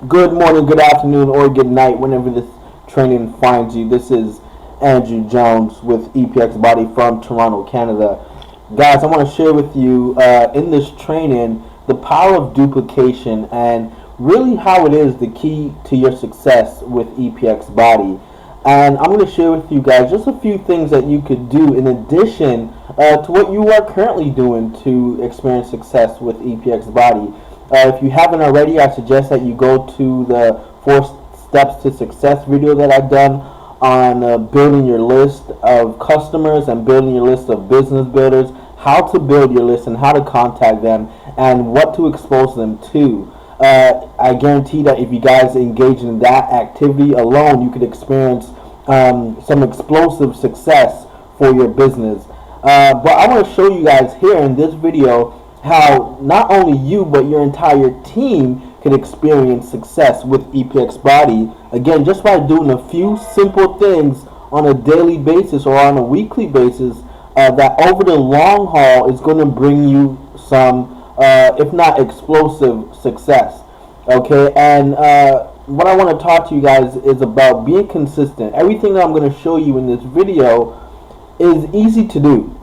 Good morning, good afternoon, or good night, whenever this training finds you. This is Andrew Jones with EPX Body from Toronto, Canada. Guys, I want to share with you in this training the power of duplication and really how it is the key to your success with EPX Body. And I'm going to share with you guys just a few things that you could do in addition to what you are currently doing to experience success with EPX Body. If you haven't already, I suggest that you go to the 4 steps to success video that I've done on building your list of customers and building your list of business builders, how to build your list and how to contact them and what to expose them to. I guarantee that if you guys engage in that activity alone, you could experience some explosive success for your business. But I want to show you guys here in this video how not only you but your entire team can experience success with EPX Body, again, just by doing a few simple things on a daily basis or on a weekly basis that over the long haul is going to bring you some if not explosive success. Okay, and what I want to talk to you guys is about being consistent. Everything that I'm going to show you in this video is easy to do,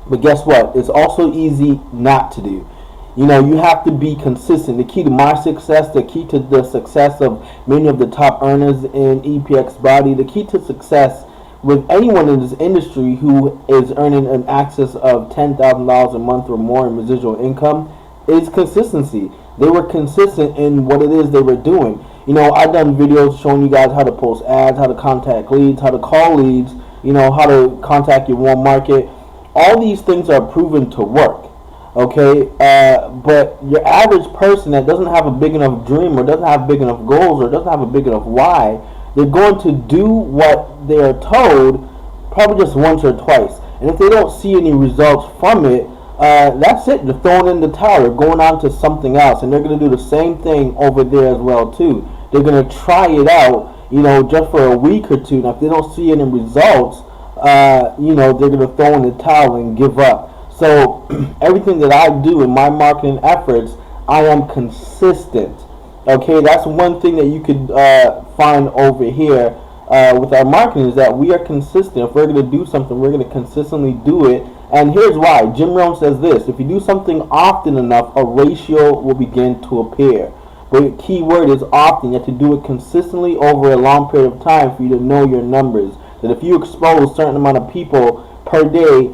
but guess what? It's also easy not to do. You know, you have to be consistent. The key to my success, the key to the success of many of the top earners in EPX Body, the key to success with anyone in this industry who is earning an excess of $10,000 a month or more in residual income is consistency. They were consistent in what it is they were doing. You know, I've done videos showing you guys how to post ads, how to contact leads, how to call leads, you know, how to contact your warm market. All these things are proven to work, okay? But your average person that doesn't have a big enough dream or doesn't have big enough goals or doesn't have a big enough why, they're going to do what they're told probably just once or twice. And if they don't see any results from it, that's it. They're throwing in the towel. They're going on to something else. And they're going to do the same thing over there as well, too. They're going to try it out, you know, just for a week or two. Now, if they don't see any results, you know, they're going to throw in the towel and give up. So everything that I do in my marketing efforts, I am consistent. Okay, that's one thing that you could find over here with our marketing is that we are consistent. If we're going to do something, we're going to consistently do it. And here's why. Jim Rohn says this: if you do something often enough, a ratio will begin to appear. But the key word is often. You have to do it consistently over a long period of time for you to know your numbers. That if you expose a certain amount of people per day,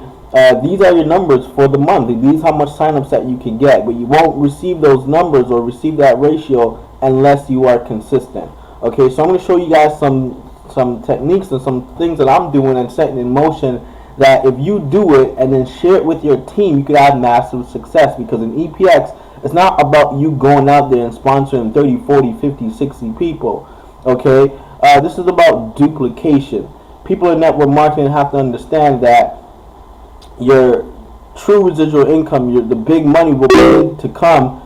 these are your numbers for the month. These are how much signups that you can get. But you won't receive those numbers or receive that ratio unless you are consistent. Okay, so I'm going to show you guys some techniques and some things that I'm doing and setting in motion that if you do it and then share it with your team, you could have massive success. Because in EPX, it's not about you going out there and sponsoring 30, 40, 50, 60 people. Okay, this is about duplication. People in network marketing have to understand that your true residual income, the big money will begin to come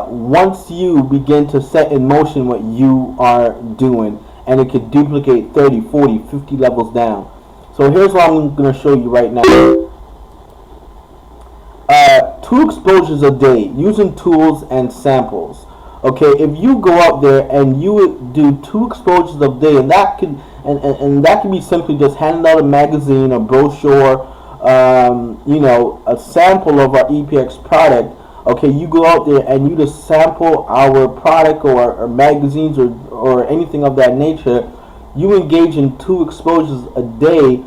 once you begin to set in motion what you are doing. And it could duplicate 30, 40, 50 levels down. So here's what I'm going to show you right now. 2 exposures a day using tools and samples. Okay, if you go out there and you do 2 exposures a day, and that could that can be simply just handing out a magazine, a brochure, you know, a sample of our EPX product. Okay, you go out there and you just sample our product or magazines or anything of that nature. You engage in 2 exposures a day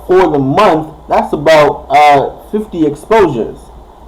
for the month. That's about 50 exposures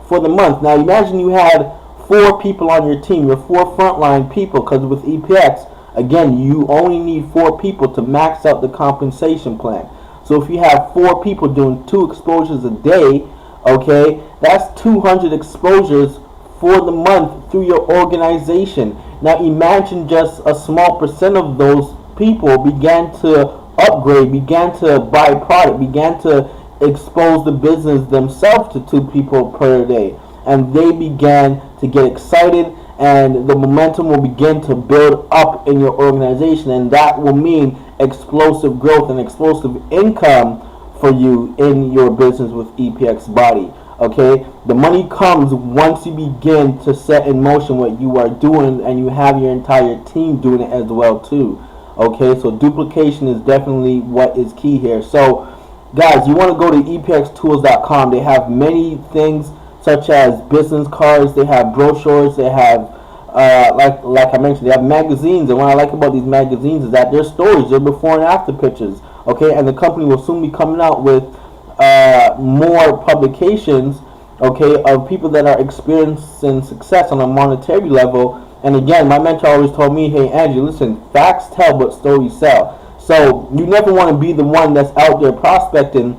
for the month. Now imagine you had 4 people on your team, your 4 frontline people, because with EPX, again, you only need 4 people to max out the compensation plan. So if you have 4 people doing 2 exposures a day, okay, that's 200 exposures for the month through your organization. Now imagine just a small percent of those people began to upgrade, began to buy product, began to expose the business themselves to 2 people per day. And they began to get excited, and the momentum will begin to build up in your organization, and that will mean explosive growth and explosive income for you in your business with EPX Body. Okay, the money comes once you begin to set in motion what you are doing, and you have your entire team doing it as well too. Okay, so duplication is definitely what is key here. So guys, you want to go to epxtools.com. They have many things such as business cards, they have brochures, they have like I mentioned, they have magazines. And what I like about these magazines is that their stories, their before and after pictures. Okay, and the company will soon be coming out with more publications, okay, of people that are experiencing success on a monetary level. And again, my mentor always told me, hey Andrew, listen, facts tell but stories sell. So you never want to be the one that's out there prospecting,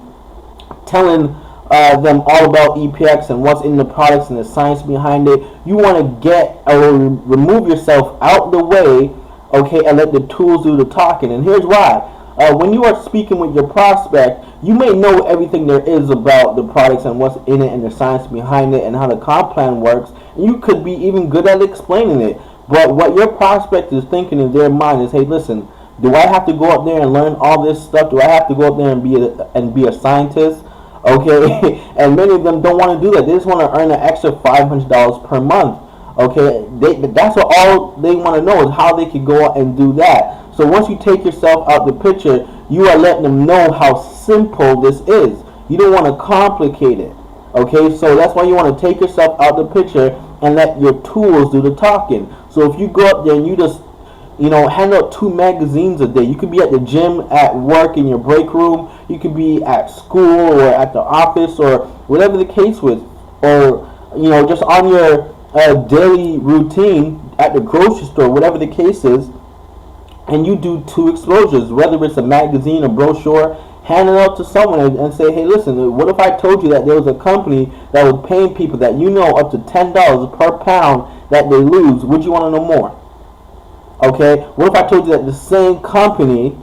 telling them all about EPX and what's in the products and the science behind it. You want to get or remove yourself out the way, okay, and let the tools do the talking. And here's why. When you are speaking with your prospect, you may know everything there is about the products and what's in it and the science behind it and how the comp plan works. And you could be even good at explaining it. But what your prospect is thinking in their mind is, hey, listen, do I have to go up there and learn all this stuff? Do I have to go up there and be a scientist? Okay, and many of them don't want to do that. They just want to earn an extra $500 per month. Okay, that's what all they want to know is how they can go out and do that. So once you take yourself out the picture, you are letting them know how simple this is. You don't want to complicate it. Okay, so that's why you want to take yourself out the picture and let your tools do the talking. So if you go up there and you just, hand out 2 magazines a day. You could be at the gym, at work, in your break room. You could be at school or at the office or whatever the case was. Or, just on your daily routine at the grocery store, whatever the case is. And you do 2 exposures, whether it's a magazine, a brochure, hand it out to someone and say, hey, listen, what if I told you that there was a company that was paying people that up to $10 per pound that they lose? Would you want to know more? Okay, what if I told you that the same company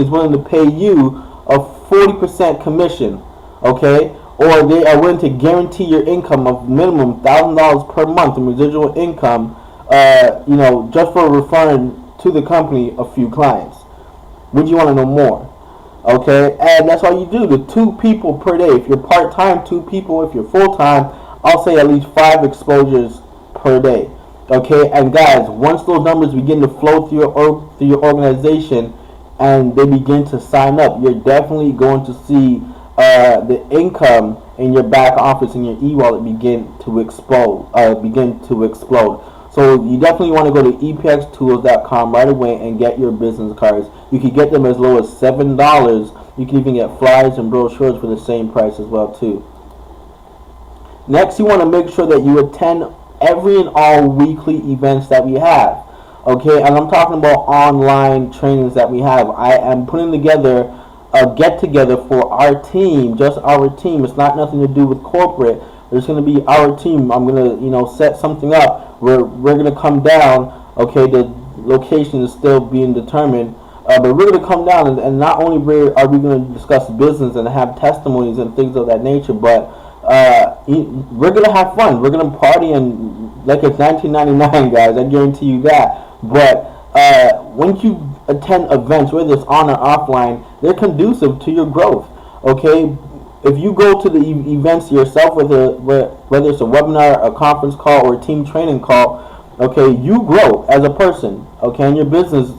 is willing to pay you a 40% commission, okay, or they are willing to guarantee your income of minimum $1,000 per month in residual income, just for referring to the company a few clients? Would you want to know more? Okay, and that's all you do. The 2 people per day. If you're part-time, 2 people. If you're full-time, I'll say at least 5 exposures per day. Okay, and guys, once those numbers begin to flow through your organization and they begin to sign up, you're definitely going to see the income in your back office and your e-wallet begin to explode. So you definitely want to go to epxtools.com right away and get your business cards. You can get them as low as $7. You can even get flyers and brochures for the same price as well too. Next, you want to make sure that you attend every and all weekly events that we have. Okay, and I'm talking about online trainings that we have. I am putting together a get-together for our team, just our team. It's not nothing to do with corporate. It's going to be our team. I'm going to, set something up where we're going to come down. Okay, the location is still being determined. But we're going to come down and not only are we going to discuss business and have testimonies and things of that nature, but we're going to have fun. We're going to party and like it's 1999, guys. I guarantee you that. But when you attend events, whether it's on or offline, they're conducive to your growth. Okay, if you go to the events yourself, whether it's a webinar, a conference call, or a team training call, okay, you grow as a person. Okay, and your business,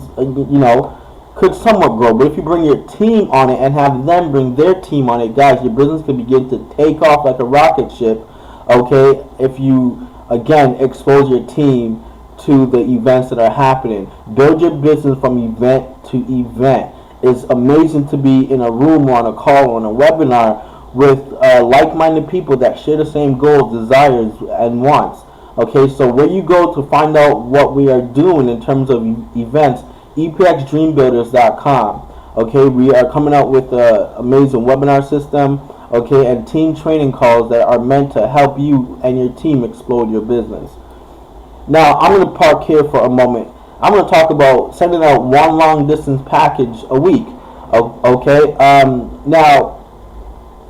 could somewhat grow. But if you bring your team on it and have them bring their team on it, guys, your business can begin to take off like a rocket ship. Okay, if you again expose your team to the events that are happening. Build your business from event to event. It's amazing to be in a room or on a call or on a webinar with like-minded people that share the same goals, desires, and wants. Okay, so where you go to find out what we are doing in terms of events, epxdreambuilders.com. Okay, we are coming out with an amazing webinar system, okay, and team training calls that are meant to help you and your team explode your business. Now, I'm going to park here for a moment. I'm going to talk about sending out one long distance package a week. Okay, now,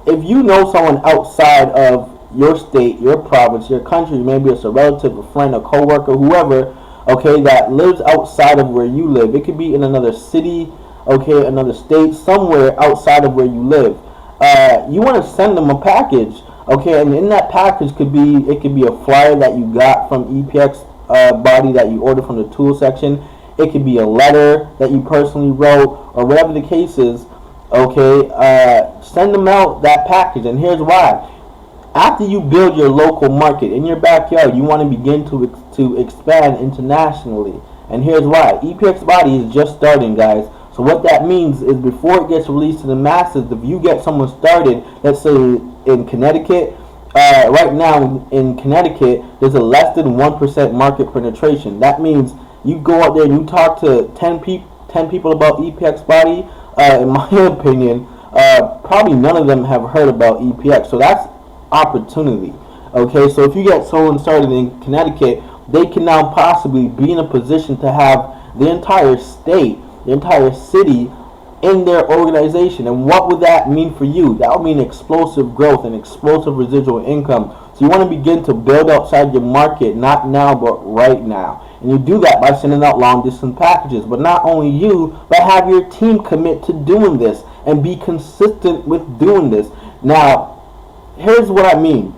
if you know someone outside of your state, your province, your country, maybe it's a relative, a friend, a co-worker, whoever, okay, that lives outside of where you live. It could be in another city, okay, another state, somewhere outside of where you live. you want to send them a package, okay? And in that package could be a flyer that you got from EPX Body that you ordered from the tool section. It could be a letter that you personally wrote, or whatever the case is. Okay, send them out that package, and here's why. After you build your local market in your backyard, you want to begin to expand internationally, and here's why. EPX Body is just starting, guys. So what that means is before it gets released to the masses, if you get someone started, let's say in Connecticut, right now in Connecticut, there's a less than 1% market penetration. That means you go out there and you talk to 10 people about EPX Body. In my opinion, probably none of them have heard about EPX. So that's opportunity. Okay, so if you get someone started in Connecticut, they can now possibly be in a position to have the entire state, the entire city in their organization. And what would that mean for you? That would mean explosive growth and explosive residual income. So you want to begin to build outside your market, not now, but right now. And you do that by sending out long distance packages. But not only you, but have your team commit to doing this and be consistent with doing this. Now, here's what I mean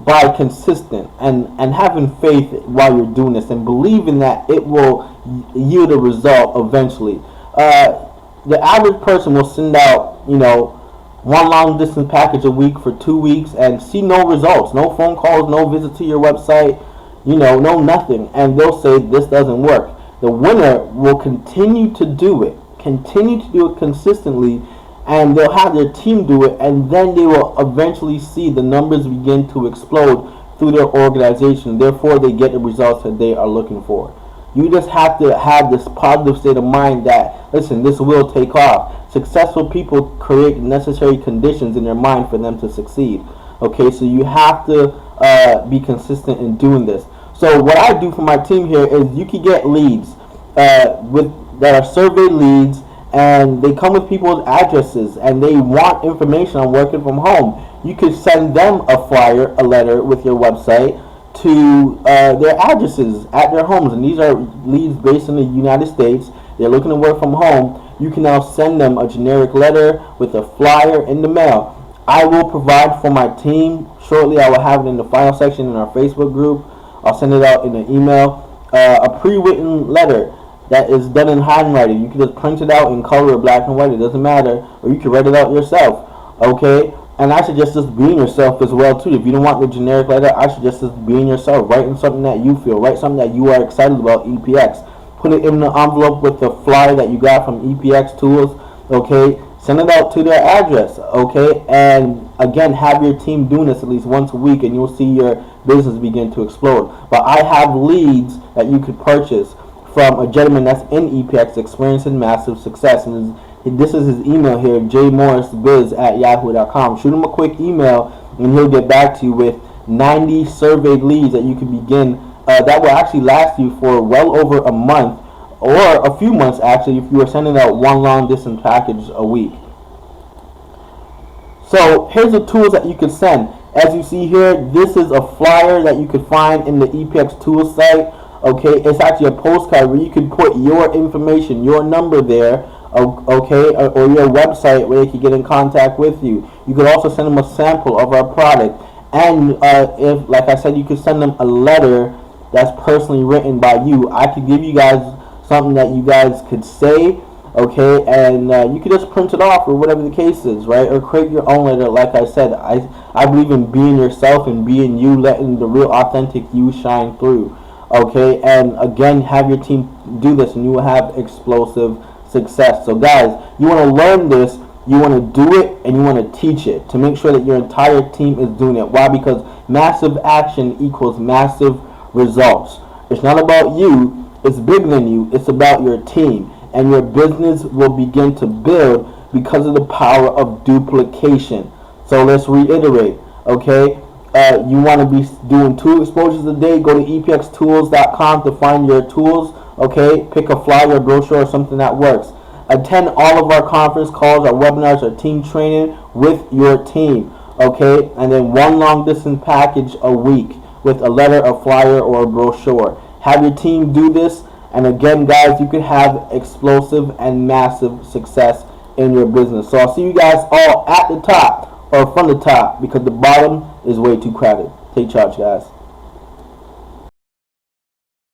by consistent and having faith while you're doing this and believing that it will yield a result eventually. The average person will send out, one long distance package a week for 2 weeks and see no results, no phone calls, no visit to your website, no nothing, and they'll say this doesn't work. The winner will continue to do it consistently, and they'll have their team do it, and then they will eventually see the numbers begin to explode through their organization. Therefore, they get the results that they are looking for. You just have to have this positive state of mind that, listen, this will take off. Successful people create necessary conditions in their mind for them to succeed. Okay, so you have to be consistent in doing this. So what I do for my team here is you can get leads that are survey leads, and they come with people's addresses and they want information on working from home. You could send them a flyer, a letter with your website to their addresses at their homes, and these are leads based in the United States. They're looking to work from home. You can now send them a generic letter with a flyer in the mail. I will provide for my team shortly. I will have it in the final section in our Facebook group. I'll send it out in an email, a pre-written letter that is done in handwriting. You can just print it out in color or black and white, it doesn't matter, or you can write it out yourself. Okay, and I suggest just being yourself as well too. If you don't want the generic letter, I suggest just being yourself, writing something that you feel, write something that you are excited about EPX, put it in the envelope with the flyer that you got from EPX Tools. Okay, send it out to their address. Okay, and again, have your team doing this at least once a week, and you'll see your business begin to explode. But I have leads that you could purchase from a gentleman that's in EPX experiencing massive success, and this is his email here, jmorrisbiz@yahoo.com. Shoot him a quick email and he'll get back to you with 90 surveyed leads that you can begin, that will actually last you for well over a month, or a few months actually, if you are sending out one long distance package a week. So here's the tools that you can send. As you see here, this is a flyer that you could find in the EPX Tools site. Okay, it's actually a postcard where you can put your information, your number there, okay, or your website where they can get in contact with you. You could also send them a sample of our product, and if, like I said, you could send them a letter that's personally written by you. I could give you guys something that you guys could say, okay, and you could just print it off or whatever the case is, right? Or create your own letter. Like I said, I believe in being yourself and being you, letting the real authentic you shine through. Okay, and again, have your team do this and you will have explosive success. So guys, you want to learn this, you want to do it, and you want to teach it to make sure that your entire team is doing it. Why? Because massive action equals massive results. It's not about you, it's bigger than you, it's about your team, and your business will begin to build because of the power of duplication. So let's reiterate, okay? You want to be doing 2 exposures a day. Go to epxtools.com to find your tools. Okay, pick a flyer, brochure, or something that works. Attend all of our conference calls, our webinars, our team training with your team. Okay, and then 1 long distance package a week with a letter, a flyer, or a brochure. Have your team do this, and again, guys, you can have explosive and massive success in your business. So I'll see you guys all at the top or from the top because the bottom is way too crowded. Take charge, guys.